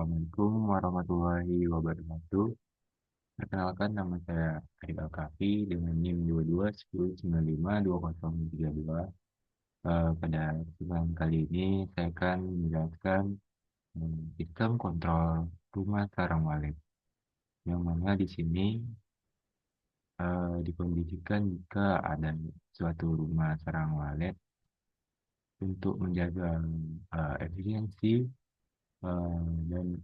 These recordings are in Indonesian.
Assalamualaikum warahmatullahi wabarakatuh. Perkenalkan, nama saya Arif Alkafi dengan NIM 2210952032. Pada kesempatan kali ini saya akan menjelaskan sistem kontrol rumah sarang walet, yang mana di sini dikondisikan jika ada suatu rumah sarang walet untuk menjaga efisiensi dan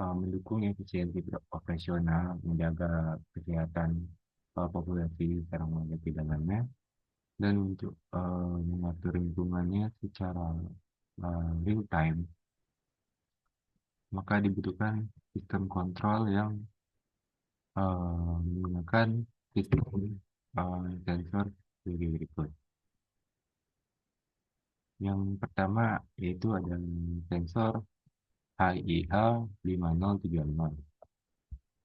mendukung efisiensi operasional, menjaga kesehatan populasi sarang nyamuk di dalamnya, dan untuk mengatur lingkungannya secara real time, maka dibutuhkan sistem kontrol yang menggunakan sistem sensor sebagai berikut. Yang pertama yaitu ada sensor HIH 5030,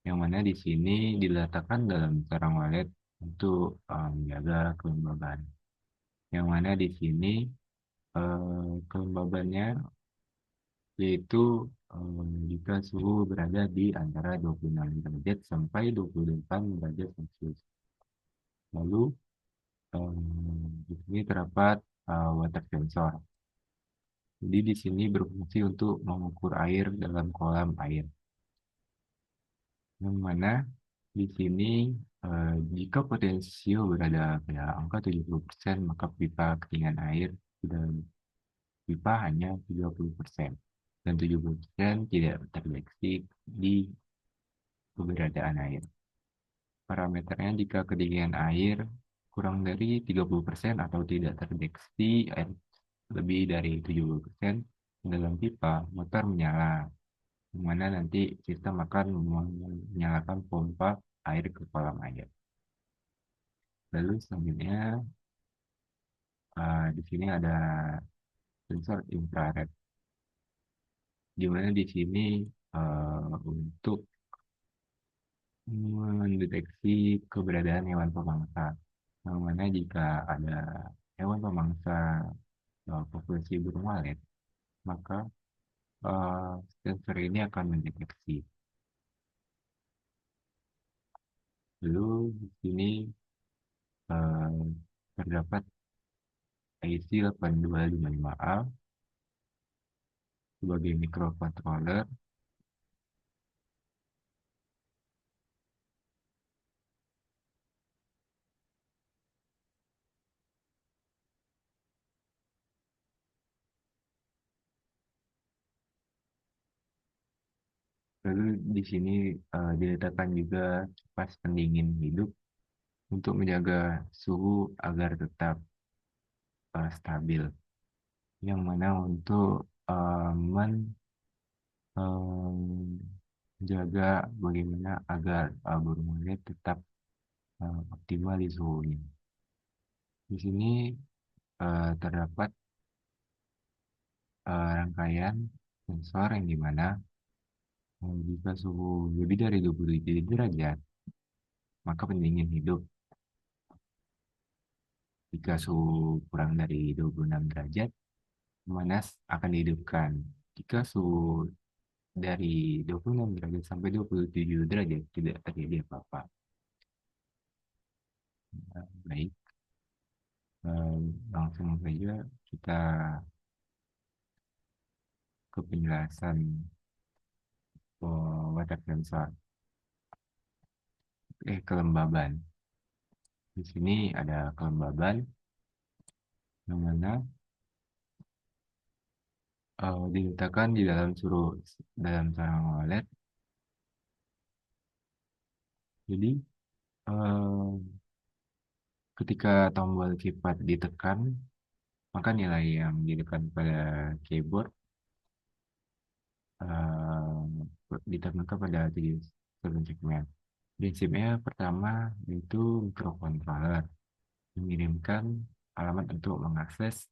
yang mana di sini diletakkan dalam sarang walet untuk menjaga kelembaban. Yang mana di sini kelembabannya yaitu jika suhu berada di antara 26 derajat sampai 28 derajat Celcius. Lalu di sini terdapat water sensor. Jadi di sini berfungsi untuk mengukur air dalam kolam air. Yang mana di sini jika potensio berada pada angka 70%, maka pipa ketinggian air di dalam pipa hanya 30%, dan 70% tidak terdeteksi di keberadaan air. Parameternya jika ketinggian air kurang dari 30% atau tidak terdeteksi air lebih dari 70% dalam pipa, motor menyala, di mana nanti sistem akan menyalakan pompa air ke kolam air. Lalu selanjutnya di sini ada sensor infrared, di mana di sini untuk mendeteksi keberadaan hewan pemangsa. Yang mana jika ada hewan pemangsa populasi burung walet, maka sensor ini akan mendeteksi. Lalu di sini eh, terdapat IC 8255A sebagai microcontroller. Lalu di sini diletakkan juga kipas pendingin hidup untuk menjaga suhu agar tetap stabil. Yang mana untuk menjaga bagaimana agar burung walet tetap optimal di suhunya. Di sini terdapat rangkaian sensor yang dimana jika suhu lebih dari 27 derajat, maka pendingin hidup. Jika suhu kurang dari 26 derajat, pemanas akan dihidupkan. Jika suhu dari 26 derajat sampai 27 derajat, tidak terjadi apa-apa. Baik, langsung saja kita ke penjelasan water sensor. Kelembaban. Di sini ada kelembaban yang mana diletakkan di dalam dalam sarang walet. Jadi ketika tombol keypad ditekan, maka nilai yang ditekan pada keyboard ditemukan pada 7 segmen. Prinsipnya pertama yaitu microcontroller mengirimkan alamat untuk mengakses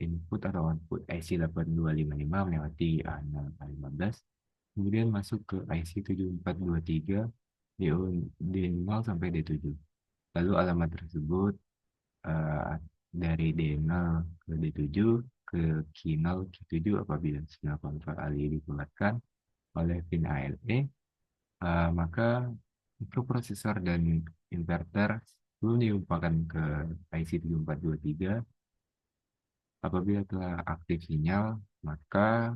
input atau output IC 8255 melewati A015, kemudian masuk ke IC 7423 D0 sampai D7. Lalu alamat tersebut dari D0 ke D7 ke Q0, Q7 apabila sinyal kontrol alih dikeluarkan oleh pin ALE, maka mikroprosesor dan inverter sebelum diumpulkan ke IC 7423. Apabila telah aktif sinyal, maka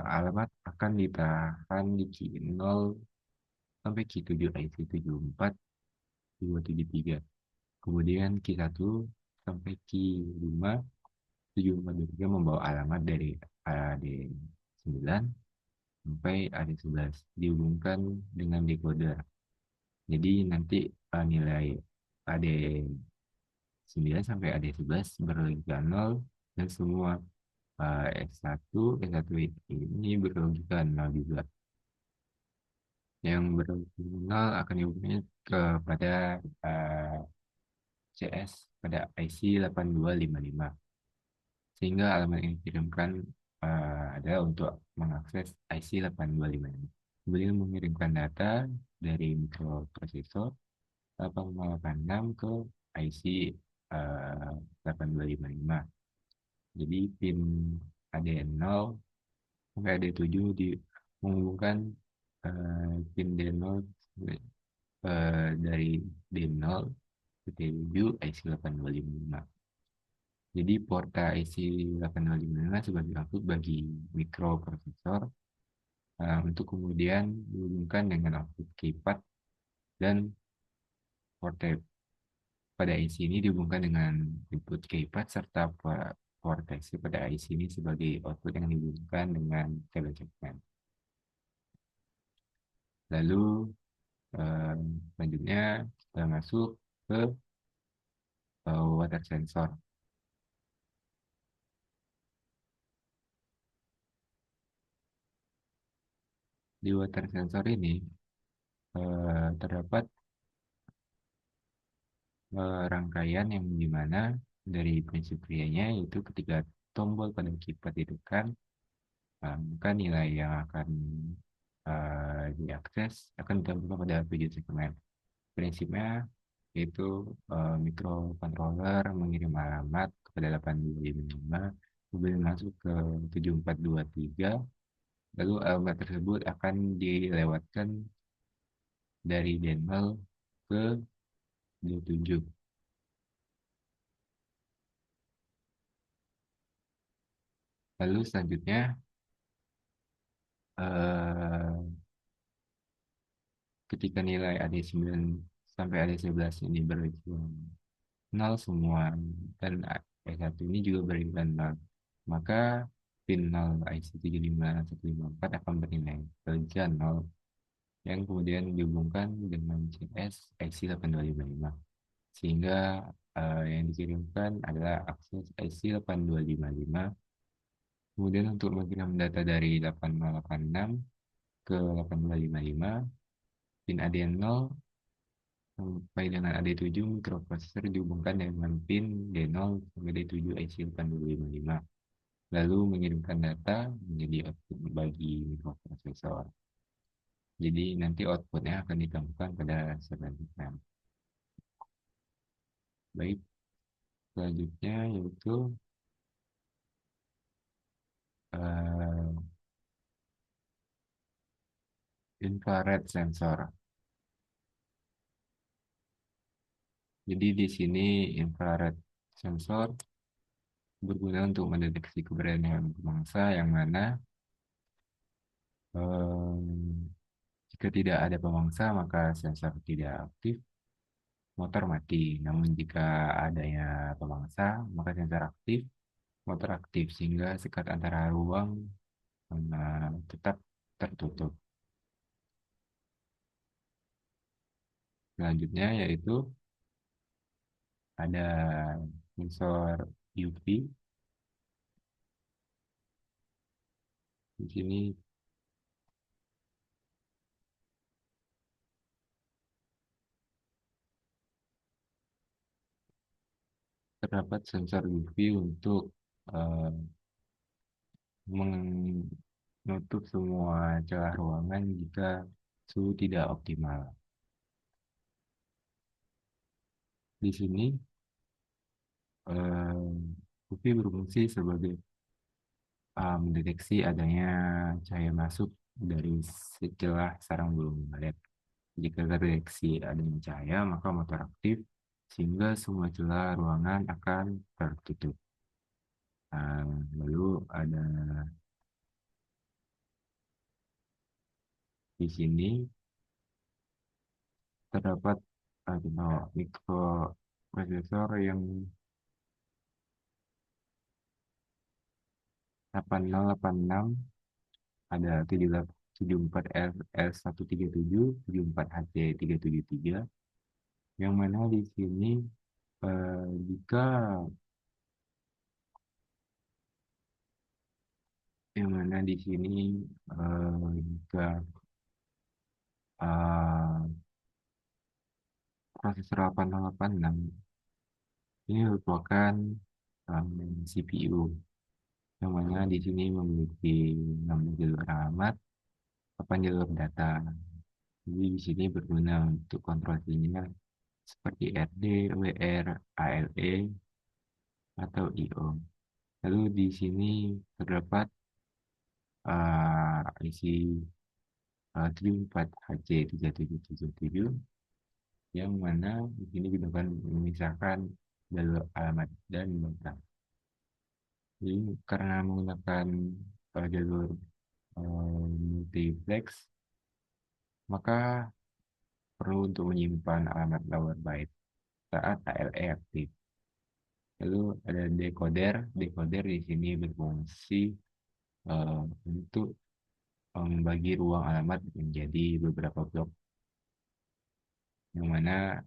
alamat akan ditahan di Q0 sampai Q7 IC 74273. Kemudian Q1 sampai Q5 7423 membawa alamat dari AD9 sampai AD11 dihubungkan dengan decoder. Jadi nanti nilai AD9 sampai AD11 berlogika 0 dan semua S1 ini berlogika 0 juga. Yang berlogika 0 akan dihubungkan kepada CS pada IC 8255. Sehingga alamat yang dikirimkan adalah untuk mengakses IC 8255. Kemudian mengirimkan data dari mikroprosesor 8086 ke IC 8255. Jadi pin AD0 sampai AD7 menghubungkan pin D0 dari D0 ke D7 IC 8255. Jadi port IC 8255 sebagai output bagi mikroprosesor untuk kemudian dihubungkan dengan output keypad, dan port pada IC ini dihubungkan dengan input keypad serta port IC pada IC ini sebagai output yang dihubungkan dengan kabel jackman. Lalu selanjutnya kita masuk ke water sensor. Di water sensor ini terdapat rangkaian yang dimana dari prinsip krianya yaitu ketika tombol pada keypad ditekan, maka nilai yang akan diakses akan ditampilkan pada video segmen. Prinsipnya yaitu microcontroller mengirim alamat kepada 8255, kemudian masuk ke 7423, lalu alamat tersebut akan dilewatkan dari D0 ke D7. Lalu selanjutnya ketika nilai AD9 sampai AD11 ini berhitung 0 semua dan E1 ini juga berhitung 0, maka pin 0 IC 75154 akan bernilai kerja 0 yang kemudian dihubungkan dengan CS IC 8255, sehingga yang dikirimkan adalah akses IC 8255. Kemudian untuk mengirim data dari 8086 ke 8255, pin AD0 sampai dengan AD7 mikroprosesor dihubungkan dengan pin D0 sampai D7 IC 8255, lalu mengirimkan data menjadi output bagi mikroprosesor. Jadi nanti outputnya akan ditemukan pada selanjutnya. Baik, selanjutnya yaitu uh, infrared sensor. Jadi di sini infrared sensor berguna untuk mendeteksi keberadaan pemangsa yang mana jika tidak ada pemangsa maka sensor tidak aktif, motor mati. Namun jika adanya pemangsa maka sensor aktif, motor aktif, sehingga sekat antara ruang tetap tertutup. Selanjutnya yaitu ada sensor UV. Di sini terdapat sensor UV untuk eh, menutup semua celah ruangan jika suhu tidak optimal. Di sini UV berfungsi sebagai mendeteksi adanya cahaya masuk dari celah sarang burung walet. Jika terdeteksi adanya cahaya, maka motor aktif sehingga semua celah ruangan akan tertutup. Nah, lalu ada di sini terdapat mikroprosesor yang 8086, ada 74L L137, 74HC373, yang mana di sini jika yang mana di sini jika eh, prosesor 8086 ini merupakan CPU, yang mana di sini memiliki 6 jalur alamat, 8 jalur data. Jadi di sini berguna untuk kontrol sinyal seperti RD, WR, ALE, atau IO. Lalu di sini terdapat isi 74HC3777, yang mana di sini gunakan memisahkan jalur alamat dan data. Jadi karena menggunakan jalur multiplex, maka perlu untuk menyimpan alamat lower byte saat ALE aktif. Lalu ada decoder. Decoder di sini berfungsi untuk membagi ruang alamat menjadi beberapa blok, yang mana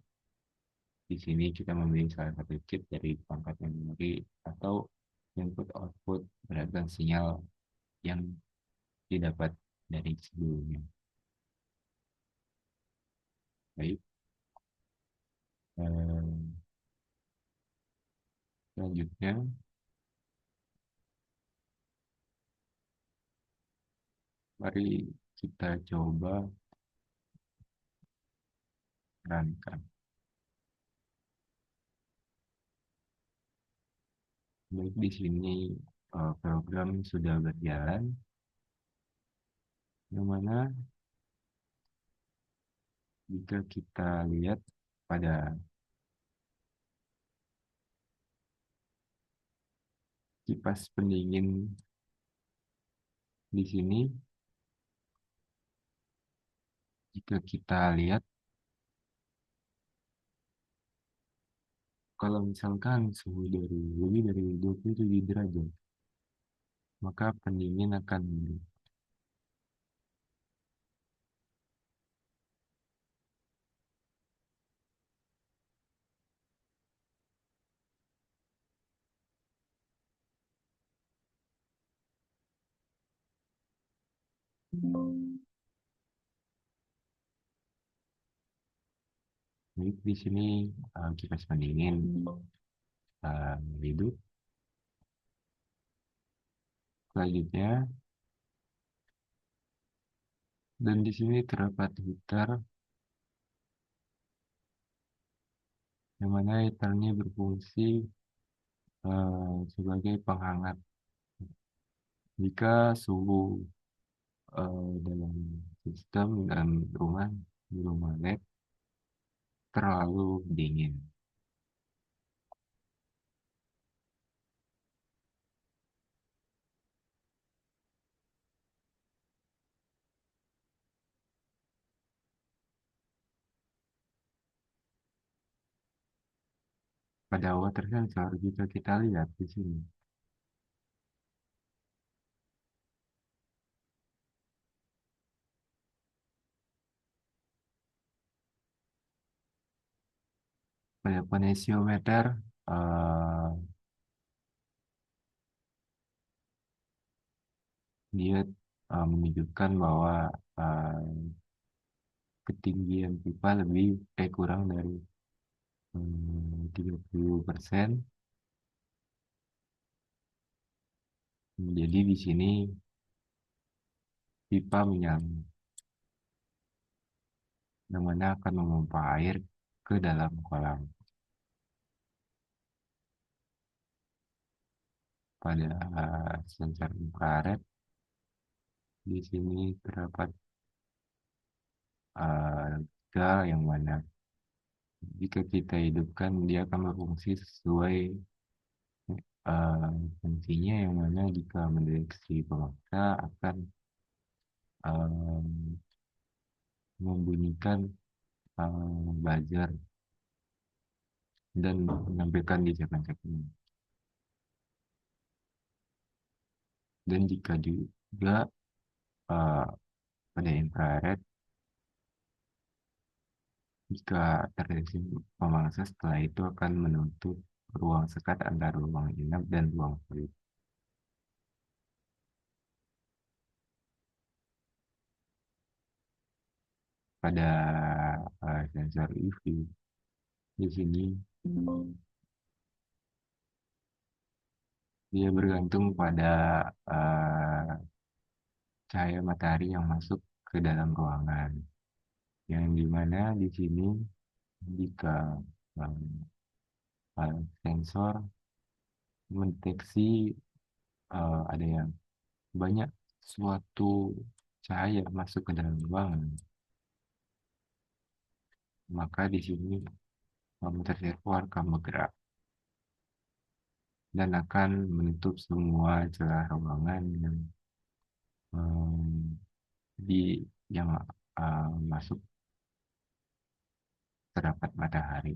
di sini kita memilih salah satu chip dari perangkat memori atau input output berdasarkan sinyal yang didapat dari sebelumnya. Baik, eh, selanjutnya mari kita coba runkan. Baik, di sini program sudah berjalan, yang mana jika kita lihat pada kipas pendingin di sini, jika kita lihat kalau misalkan suhu dari lebih dari 27 derajat, maka pendingin akan baik. Di sini kipas pendingin hidup. Selanjutnya, dan di sini terdapat heater, yang mana heater ini berfungsi sebagai penghangat jika suhu dalam dalam rumah lab terlalu dingin. Pada water sensor, jika kita lihat di sini, pada potensiometer eh, dia menunjukkan bahwa eh, ketinggian pipa kurang dari 30%. Jadi di sini pipa menyala, yang mana akan memompa air ke dalam kolam. pada sensor infrared. Di sini terdapat tiga yang mana jika kita hidupkan dia akan berfungsi sesuai eh, fungsinya, yang mana jika mendeteksi pemaksa akan eh, membunyikan buzzer dan menampilkan di segmen-segmen. Dan jika juga eh, pada infrared, jika terdeteksi pemangsa, setelah itu akan menutup ruang sekat antara ruang inap dan ruang fluid. Pada sensor UV di sini dia bergantung pada eh, cahaya matahari yang masuk ke dalam ruangan. Yang dimana di sini jika eh, sensor mendeteksi ada yang banyak suatu cahaya masuk ke dalam ruangan, maka di sini reservoir akan bergerak dan akan menutup semua celah ruangan yang em, di yang masuk terdapat matahari.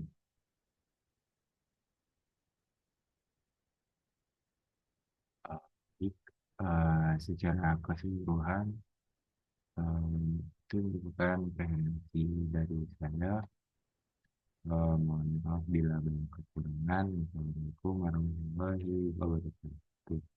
Eh, Secara keseluruhan itu merupakan preferensi dari saya. Mohon maaf bila ada kekurangan. Assalamualaikum warahmatullahi wabarakatuh.